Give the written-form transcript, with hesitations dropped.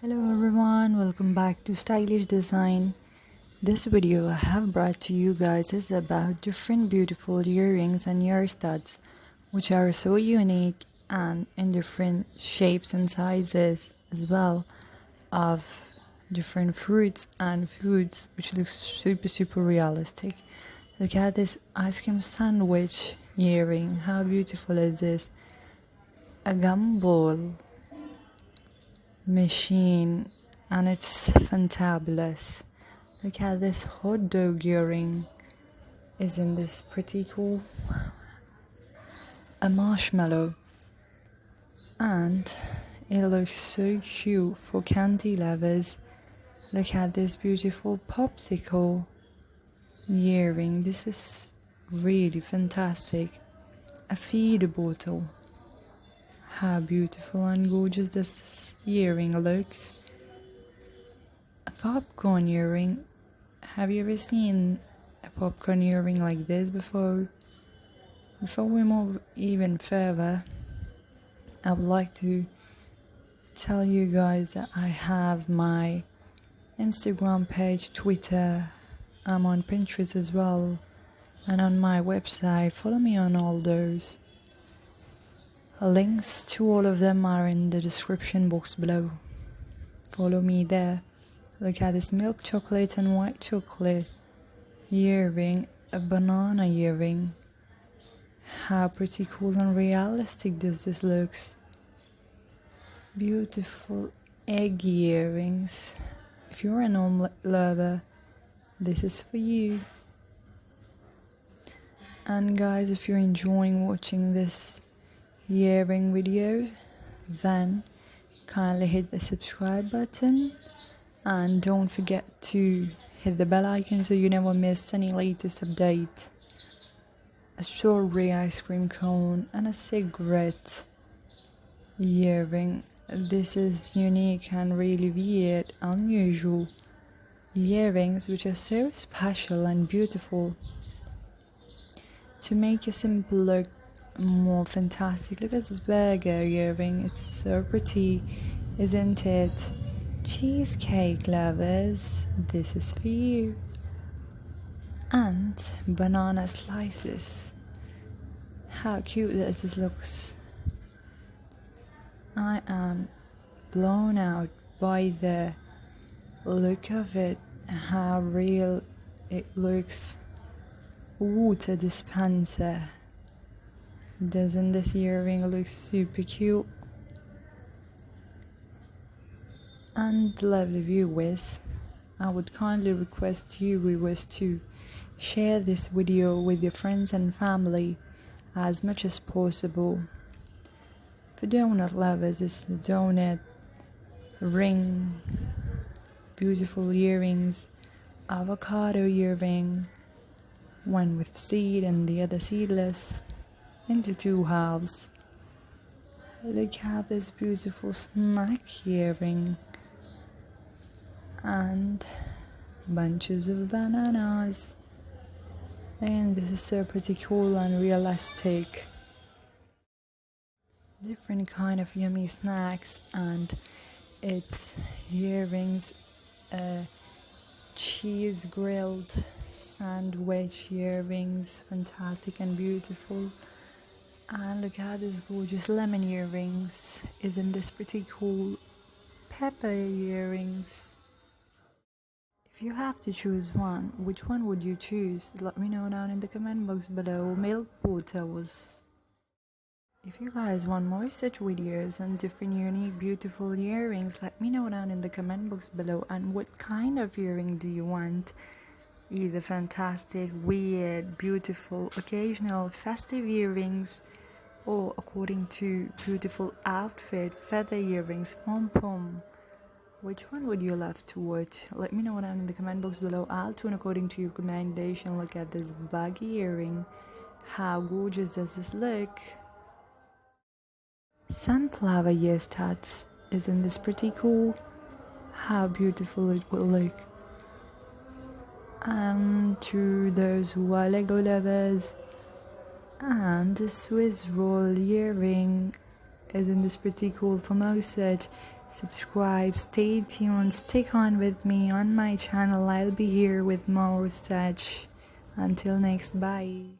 Hello everyone, welcome back to Stylish Design. This video I have brought to you guys is about different beautiful earrings and ear studs which are so unique and in different shapes and sizes as well, of different fruits and foods, which looks super realistic. Look at this ice cream sandwich earring. How beautiful is this? A gumball machine, and it's fantabulous. Look at this hot dog earring. Isn't this pretty cool? A marshmallow, and it looks so cute for candy lovers. Look at this beautiful popsicle earring. This is really fantastic. A feeder bottle. How beautiful and gorgeous this earring looks. A popcorn earring. Have you ever seen a popcorn earring like this before? Before we move even further, I would like to tell you guys that I have my Instagram page, Twitter, I'm on Pinterest as well, and on my website. Follow me on all those. Links to all of them are in the description box below. Follow me there. Look at this milk chocolate and white chocolate earring, a banana earring. How pretty cool and realistic this looks. Beautiful egg earrings. If you're an omelette lover, this is for you. And guys, if you're enjoying watching this earring video, then kindly hit the subscribe button and don't forget to hit the bell icon so you never miss any latest update. A strawberry ice cream cone and a cigarette earring. This is unique and really weird, unusual earrings which are so special and beautiful to make a simple look more fantastic. Look at this burger earring. It's so pretty, isn't it? Cheesecake lovers, this is for you. And banana slices. How cute this looks. I am blown out by the look of it, how real it looks. Water dispenser. Doesn't this earring look super cute? And lovely viewers, I would kindly request you viewers to share this video with your friends and family as much as possible. For donut lovers, it's the donut ring, beautiful earrings, avocado earring, one with seed and the other seedless, into two halves. Look at this beautiful snack earring and bunches of bananas, and this is so pretty cool and realistic. Different kind of yummy snacks, and it's earrings, cheese grilled sandwich earrings, fantastic and beautiful. And look at this gorgeous lemon earrings. Isn't this pretty cool? Pepper earrings. If you have to choose one, which one would you choose? Let me know down in the comment box below. Milk bottles. If you guys want more such videos and different unique beautiful earrings, let me know down in the comment box below. And what kind of earring do you want? Either fantastic, weird, beautiful, occasional, festive earrings, or according to beautiful outfit, feather earrings, pom-pom. Which one would you love to watch? Let me know down in the comment box below. I'll tune according to your recommendation. Look at this buggy earring. How gorgeous does this look? Sunflower ear studs. Isn't this pretty cool? How beautiful it will look. And to those who are Lego lovers, and the Swiss roll earring. Isn't this pretty cool for massage? subscribe, stay tuned, stick on with me on my channel. I'll be here with more such. Until next, bye.